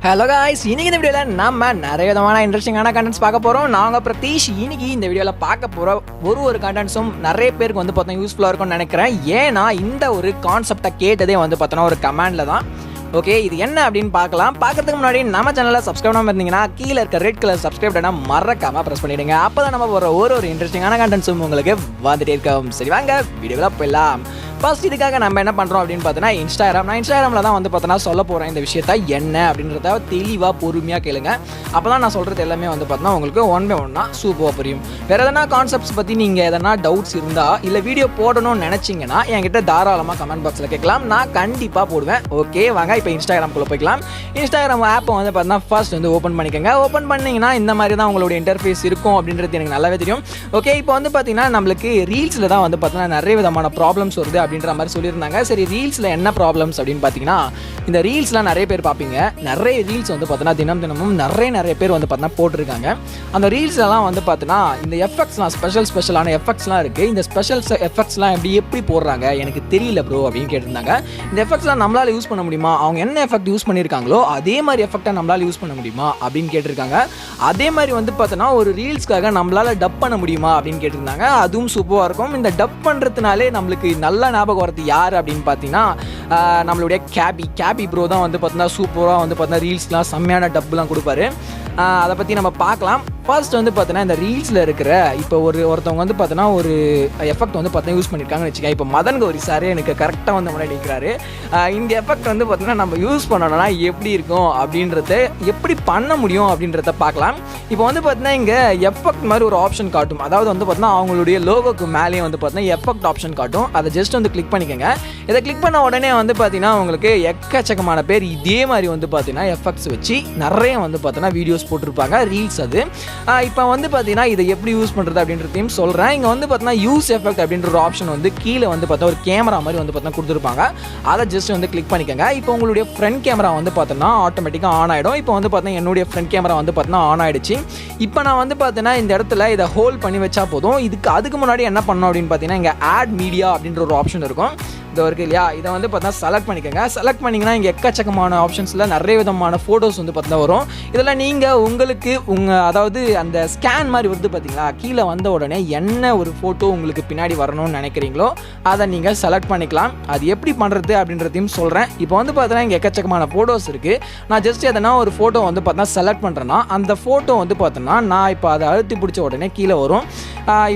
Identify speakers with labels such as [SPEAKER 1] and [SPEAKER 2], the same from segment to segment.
[SPEAKER 1] Hello guys, இன்னைக்கு இந்த வீடியோவில் நம்ம நிறைய விதமான இன்ட்ரெஸ்டிங்கான கண்டென்ட்ஸ் பார்க்க போகிறோம். நாங்கள் பிரதீஷ். இன்னைக்கு இந்த வீடியோவில் பார்க்க போகிற ஒரு கண்டென்ட்ஸும் நிறைய பேருக்கு வந்து பார்த்தோன்னா யூஸ்ஃபுல்லாக இருக்கும்னு நினைக்கிறேன். ஏன்னா இந்த ஒரு கான்செப்டை கேட்டதே வந்து பார்த்தோன்னா ஒரு கமெண்டில் தான். ஓகே, இது என்ன அப்படின்னு பார்க்கலாம். பார்க்கறதுக்கு முன்னாடி நம்ம சேனலில் சப்ஸ்கிரைப் பண்ணாமல் இருந்தீங்கன்னா கீழே இருக்க ரெட் கலர் சப்ஸ்கிரைப் பண்ணால் மறக்காமல் ப்ரெஸ் பண்ணிவிடுங்க. அப்போ தான் நம்ம போகிற ஒரு இன்ட்ரெஸ்டிங்கான கண்டென்ட்ஸும் உங்களுக்கு வந்துட்டே இருக்கோம். சரி வாங்க வீடியோவில் போயிடலாம். ஃபர்ஸ்ட் இதுக்காக நம்ம என்ன பண்ணுறோம் அப்படின்னு பார்த்தோன்னா இன்ஸ்டாகிராமில் தான் வந்து பார்த்தோன்னா சொல்ல போகிறேன் இந்த விஷயத்த என்ன அப்படின்றத தெளிவாக பொறுமையாக கேளுங்க. அப்போ தான் நான் சொல்கிறது எல்லாமே வந்து பார்த்தோன்னா உங்களுக்கு ஒன் பை ஒன்னா சூப்பராக புரியும். வேறு எதனா கான்செப்ட்ஸ் பற்றி நீங்கள் எதனா டவுட்ஸ் இருந்தால் இல்லை வீடியோ போடணும்னு நினச்சிங்கன்னா என்கிட்ட தாராளமாக கமெண்ட் பாக்ஸில் கேட்கலாம். நான் கண்டிப்பாக போடுவேன். ஓகே வாங்க இப்போ இன்ஸ்டாகிராம்குள்ளே போய்க்கலாம். இன்ஸ்டாகிராம் ஆப்பை வந்து பார்த்தோன்னா ஃபர்ஸ்ட் வந்து ஓப்பன் பண்ணிக்கோங்க. ஓப்பன் பண்ணிங்கன்னா இந்த மாதிரி தான் உங்களுடைய இன்டர்ஃபேஸ் இருக்கும் அப்படின்றது எனக்கு நல்லாவே தெரியும். ஓகே, இப்போ வந்து பார்த்தீங்கன்னா நம்மளுக்கு ரீல்ஸில் தான் வந்து பார்த்தோன்னா நிறைய விதமான ப்ராப்ளம்ஸ் வருது அப்படின்ற மாதிரி சொல்லியிருந்தாங்க. சரி, ரீல்ஸில் என்ன ப்ராப்ளம்ஸ் அப்படின்னு பார்த்தீங்கன்னா, இந்த ரீல்ஸ்லாம் நிறைய பேர் பார்ப்பீங்க. நிறைய ரீல்ஸ் வந்து பார்த்தோன்னா தினமும் நிறைய பேர் வந்து பார்த்தோன்னா போட்டிருக்காங்க. அந்த ரீல்ஸ்லாம் வந்து பார்த்தோன்னா இந்த எஃபெக்ட்ஸ்லாம் ஸ்பெஷலான எஃபெக்ட்ஸ்லாம் இருக்குது. இந்த ஸ்பெஷல் எஃபெக்ட்ஸ்லாம் எப்படி போடுறாங்க எனக்கு தெரியல ப்ரோ அப்படின்னு கேட்டிருந்தாங்க. இந்த எஃபெக்ட்ஸ்லாம் நம்மளால் யூஸ் பண்ண முடியுமா? அவங்க என்ன எஃபெக்ட் யூஸ் பண்ணியிருக்காங்களோ அதே மாதிரி எஃபெக்டை நம்மளால் யூஸ் பண்ண முடியுமா அப்படின்னு கேட்டிருக்காங்க. அதே மாதிரி வந்து பார்த்தோன்னா ஒரு ரீல்ஸ்க்காக நம்மளால் டப் பண்ண முடியுமா அப்படின்னு கேட்டிருந்தாங்க. அதுவும் சூப்பராக இருக்கும். இந்த டப் பண்ணுறதுனாலே நம்மளுக்கு நல்ல ஞாபகம் வரது யார் அப்படின்னு பார்த்தீங்கன்னா நம்மளுடைய கேபி ப்ரோ தான் வந்து பார்த்தீங்கன்னா சூப்பராக வந்து பார்த்தீங்கன்னா ரீல்ஸ்லாம் செம்மையான டப்லாம் கொடுப்பாரு. அதை பற்றி நம்ம பார்க்கலாம். ஃபர்ஸ்ட் வந்து பார்த்தீங்கன்னா இந்த ரீல்ஸில் இருக்கிற இப்போ ஒருத்தவங்க வந்து பார்த்தோன்னா ஒரு எஃபெக்ட் வந்து பார்த்தீங்கன்னா யூஸ் பண்ணியிருக்காங்கன்னு வச்சுக்கோங்க. இப்போ மதன் கௌரி சார் எனக்கு கரெக்டாக வந்து முன்னாடி நிற்கிறாரு. இந்த எஃபெக்ட் வந்து பார்த்தீங்கன்னா நம்ம யூஸ் பண்ணணும்னா எப்படி இருக்கும் அப்படின்றத எப்படி பண்ண முடியும் அப்படின்றத பார்க்கலாம். இப்போ வந்து பார்த்தீங்கன்னா இங்கே எஃபெக்ட் மாதிரி ஒரு ஆப்ஷன் காட்டும். அதாவது வந்து பார்த்தீங்கன்னா அவங்களுடைய லோகோக்கு மேலேயே வந்து பார்த்தீங்கன்னா எஃபெக்ட் ஆப்ஷன் காட்டும். அதை ஜஸ்ட் வந்து கிளிக் பண்ணிக்கோங்க. இதை கிளிக் பண்ண உடனே வந்து பார்த்தீங்கன்னா உங்களுக்கு எக்கச்சக்கமான பேர் இதே மாதிரி வந்து பார்த்தீங்கன்னா எஃபெக்ட்ஸ் வச்சு நிறைய வந்து பார்த்தீங்கன்னா வீடியோஸ் போட்டிருப்பாங்க, ரீல்ஸ். அது இப்போ வந்து பார்த்தீங்கன்னா இதை எப்படி யூஸ் பண்ணுறது அப்படின்றதையும் சொல்கிறேன். இங்கே வந்து பார்த்தீங்கன்னா யூஸ் எஃபெக்ட் அப்படின்ற ஒரு ஆப்ஷன் வந்து கீழே வந்து பார்த்தா ஒரு கேமரா மாதிரி வந்து பார்த்தீங்கன்னா கொடுத்துருப்பாங்க. அதை ஜஸ்ட் வந்து கிளிக் பண்ணிக்கோங்க. இப்போ உங்களுடைய ஃப்ரண்ட் கேமரா வந்து பார்த்தோன்னா ஆட்டோமேட்டிக்காக ஆன் ஆகிடும். இப்போ வந்து பார்த்தீங்கன்னா என்னுடைய ஃப்ரண்ட் கேமரா வந்து பார்த்தீங்கன்னா ஆன் ஆகிடுச்சு. இப்போ நான் வந்து பார்த்தீங்கன்னா இந்த இடத்துல இதை ஹோல்ட் பண்ணி வச்சா போதும். அதுக்கு முன்னாடி என்ன பண்ணணும் அப்படின்னு பார்த்தீங்கன்னா இங்கே ஆட் மீடியா அப்படின்ற ஒரு ஆப்ஷன் இருக்கும். இது இருக்குது இல்லையா? இதை வந்து பார்த்தீங்கன்னா செலக்ட் பண்ணிக்கோங்க. செலக்ட் பண்ணிங்கன்னா இங்கே எக்கச்சக்கமான ஆப்ஷன்ஸில் நிறைய விதமான ஃபோட்டோஸ் வந்து பார்த்தீங்கன்னா வரும். இதெல்லாம் நீங்கள் உங்களுக்கு அதாவது அந்த ஸ்கேன் மாதிரி வருது பார்த்தீங்களா? கீழே வந்த உடனே என்ன ஒரு ஃபோட்டோ உங்களுக்கு பின்னாடி வரணும்னு நினைக்கிறீங்களோ அதை நீங்கள் செலக்ட் பண்ணிக்கலாம். அது எப்படி பண்ணுறது அப்படின்றதையும் சொல்கிறேன். இப்போ வந்து பார்த்தீங்கன்னா இங்கே எக்கச்சக்கமான ஃபோட்டோஸ் இருக்குது. நான் ஜஸ்ட் எதனா ஒரு ஃபோட்டோ வந்து பார்த்தீங்கன்னா செலக்ட் பண்ணுறேன்னா அந்த ஃபோட்டோ வந்து பார்த்தோன்னா நான் இப்போ அதை அழுத்தி பிடிச்ச உடனே கீழே வரும்.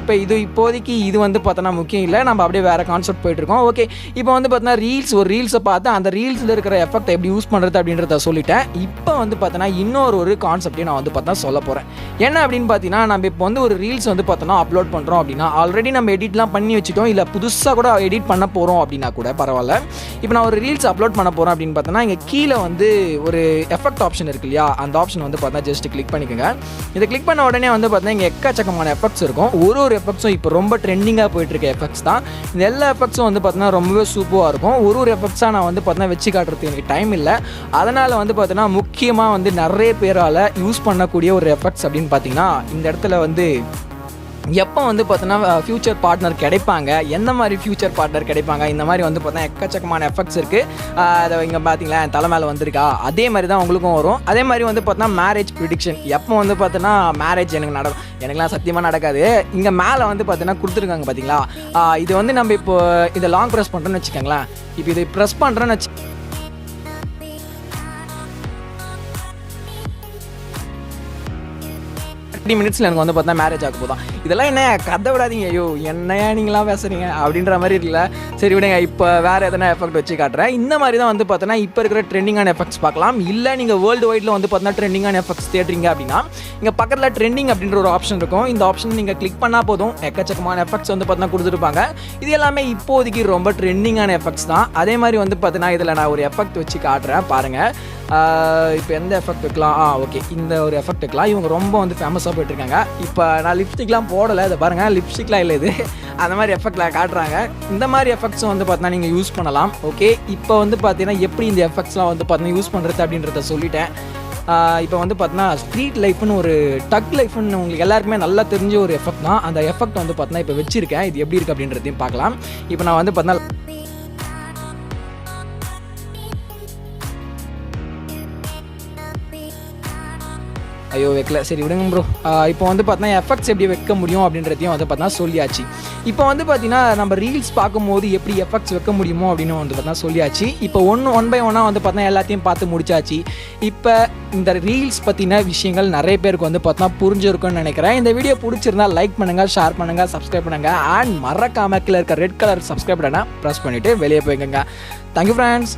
[SPEAKER 1] இப்போ இப்போதைக்கு இது வந்து பார்த்தோன்னா முக்கியம் இல்லை, நம்ம அப்படியே வேறு கான்செப்ட் போயிட்டுருக்கோம். ஓகே, இப்போ வந்து பார்த்தீங்கன்னா ஒரு ரீல்ஸை பார்த்து அந்த ரீல்ஸில் இருக்கிற எஃபெக்ட் எப்படி யூஸ் பண்ணுறது அப்படின்றத சொல்லிட்டேன். இப்போ வந்து பார்த்தோன்னா இன்னொரு கான்செப்டையும் நான் வந்து பார்த்தா சொல்ல போகிறேன். என்ன அப்படின்னு பார்த்தீங்கன்னா, நம்ம இப்போ வந்து ஒரு ரீல்ஸ் வந்து பார்த்தோன்னா அப்லோட் பண்ணுறோம் அப்படின்னா ஆல்ரெடி நம்ம எடிட்லாம் பண்ணி வச்சுட்டோம், இல்லை புதுசாக கூட எடிட் பண்ண போகிறோம் அப்படின்னா கூட பரவாயில்ல. இப்போ நான் ஒரு ரீல்ஸ் அப்லோட் பண்ண போகிறேன் அப்படின்னு பார்த்தோன்னா இங்கே கீழே வந்து ஒரு எஃபெக்ட் ஆப்ஷன் இருக்கு இல்லையா? அந்த ஆப்ஷன் வந்து பார்த்தா ஜஸ்ட் கிளிக் பண்ணிக்கோங்க. இதை கிளிக் பண்ண உடனே வந்து பார்த்தீங்கன்னா இங்கே எக்கச்சக்கமான எஃபெக்ட்ஸ் இருக்கும். ஒரு எஃபெக்ட்ஸும் இப்போ ரொம்ப ட்ரெண்டிங்காக போயிட்டுருக்க எஃபெக்ட்ஸ் தான். இந்த எல்லா எஃபெக்ட்ஸும் வந்து பார்த்தீங்கன்னா ரொம்பவே சூப்பராக இருக்கும். ஒரு எஃபெக்ட்ஸாக நான் வந்து பார்த்தீங்கன்னா வச்சு காட்டுறதுக்கு எனக்கு டைம் இல்லை. அதனால் வந்து பார்த்தீங்கன்னா முக்கியமாக வந்து நிறைய பேரால் யூஸ் பண்ணக்கூடிய ஒரு எஃபெக்ட்ஸ் அப்படின்னு பார்த்தீங்கன்னா இந்த இடத்துல வந்து எப்போ வந்து பார்த்தோன்னா ஃப்யூச்சர் பார்ட்னர் கிடைப்பாங்க, எந்த மாதிரி ஃப்யூச்சர் பார்ட்னர் கிடைப்பாங்க, இந்த மாதிரி வந்து பார்த்தா எக்கச்சக்கமான எஃபெக்ட்ஸ் இருக்குது. அதை இங்கே பார்த்தீங்களா என் தலை மேலே வந்திருக்கா, அதே மாதிரி தான் உங்களுக்கும் வரும். அதே மாதிரி வந்து பார்த்தோன்னா மேரேஜ் ப்ரிடிக்ஷன், எப்போ வந்து பார்த்தோன்னா மேரேஜ் எனக்குலாம் சத்தியமாக நடக்காது. இங்கே மேலே வந்து பார்த்தீங்கன்னா கொடுத்துருக்காங்க பார்த்தீங்களா? இது வந்து நம்ம இப்போ இதை லாங் ப்ரெஸ் பண்ணுறோன்னு வச்சுக்கோங்களேன். இப்போ இதை ப்ரெஸ் பண்ணுறோன்னு 30 மினிட்ஸில் எனக்கு வந்து பார்த்தா மேரேஜ் ஆக போதான். இதெல்லாம் என்ன கதை விடாதீங்க, ஐயோ என்னையா நீங்களாம் பேசுகிறீங்க அப்படின்ற மாதிரி இல்லை. சரி விடுங்க, இப்போ வேறு எதனா எஃபெக்ட் வச்சு காட்டுறேன். இந்த மாதிரி தான் வந்து பார்த்தோன்னா இப்போ இருக்கிற ட்ரெண்டிங்கான எஃபெக்ட்ஸ் பார்க்கலாம். இல்லை நீங்கள் வேர்ல்டு வைடில் வந்து பார்த்தோன்னா ட்ரெண்டிங்கான எஃபெக்ட்ஸ் தேடுறீங்க அப்படின்னா இங்கே பக்கத்தில் ட்ரெண்டிங் அப்படின்ற ஒரு ஆப்ஷன் இருக்கும். இந்த ஆப்ஷன் நீங்கள் கிளிக் பண்ணால் போதும், எக்கச்சக்கமான எஃபெக்ட்ஸ் வந்து பார்த்தோன்னா கொடுத்துருப்பாங்க. இது எல்லாமே இப்போதைக்கு ரொம்ப ட்ரெண்டிங்கான எஃபெக்ட்ஸ் தான். அதே மாதிரி வந்து பார்த்தீங்கன்னா இதில் நான் ஒரு எஃபெக்ட் வச்சு காட்டுறேன் பாருங்கள். இப்போ எந்த எஃபெக்ட் வைக்கலாம்? ஓகே, இந்த ஒரு எஃபெக்ட் வைக்கலாம். இவங்க ரொம்ப வந்து ஃபேமஸாக போயிட்டுருக்காங்க. இப்போ நான் லிப்ஸ்டிக்லாம் போடலை, இதை பாருங்கள், லிப்ஸ்டிக்லாம் இல்லை இது, அந்த மாதிரி எஃபெக்டில் காட்டுறாங்க. இந்த மாதிரி எஃபெக்ட்ஸும் வந்து பார்த்தீங்கன்னா நீங்கள் யூஸ் பண்ணலாம். ஓகே, இப்போ வந்து பார்த்தீங்கன்னா எப்படி இந்த எஃபெக்ட்ஸ்லாம் வந்து பார்த்தீங்கன்னா யூஸ் பண்ணுறது அப்படின்றத சொல்லிட்டேன். இப்போ வந்து பார்த்தீங்கன்னா ஸ்ட்ரீட் லைஃப்னு ஒரு டக் லைஃப்னு உங்களுக்கு எல்லாருக்குமே நல்லா தெரிஞ்ச ஒரு எஃபெக்ட் தான். அந்த எஃபெக்ட் வந்து பார்த்தீங்கன்னா இப்போ வச்சுருக்கேன். இது எப்படி இருக்குது அப்படின்றதையும் பார்க்கலாம். இப்போ நான் வந்து பார்த்தீங்கன்னா ஐயோ வைக்கல, சரி விடுங்க ப்ரோ. இப்போ வந்து பார்த்தீங்கன்னா எஃபெக்ட்ஸ் எப்படி வைக்க முடியும் அப்படின்றதையும் வந்து பார்த்தீங்கன்னா சொல்லியாச்சு. இப்போ வந்து பார்த்தீங்கன்னா நம்ம ரீல்ஸ் பார்க்கும்போது எப்படி எஃபெக்ட்ஸ் வைக்க முடியுமோ அப்படின்னு வந்து பார்த்தீங்கன்னா சொல்லியாச்சு. இப்போ ஒன் பை ஒன்னாக வந்து பார்த்தீங்கன்னா எல்லாத்தையும் பார்த்து முடிச்சாச்சு. இப்போ இந்த ரீல்ஸ் பற்றின விஷயங்கள் நிறைய பேருக்கு வந்து பார்த்தீங்கன்னா புரிஞ்சிருக்குன்னு நினைக்கிறேன். இந்த வீடியோ பிடிச்சிருந்தா லைக் பண்ணுங்கள், ஷேர் பண்ணுங்கள், சப்ஸ்கிரைப் பண்ணுங்கள். அண்ட் மறக்காம கீழே இருக்க ரெட் கலர் சப்ஸ்கிரைப் பட்டனை ப்ரெஸ் பண்ணிவிட்டு வெளியே போய்க்கங்க. Thank you friends.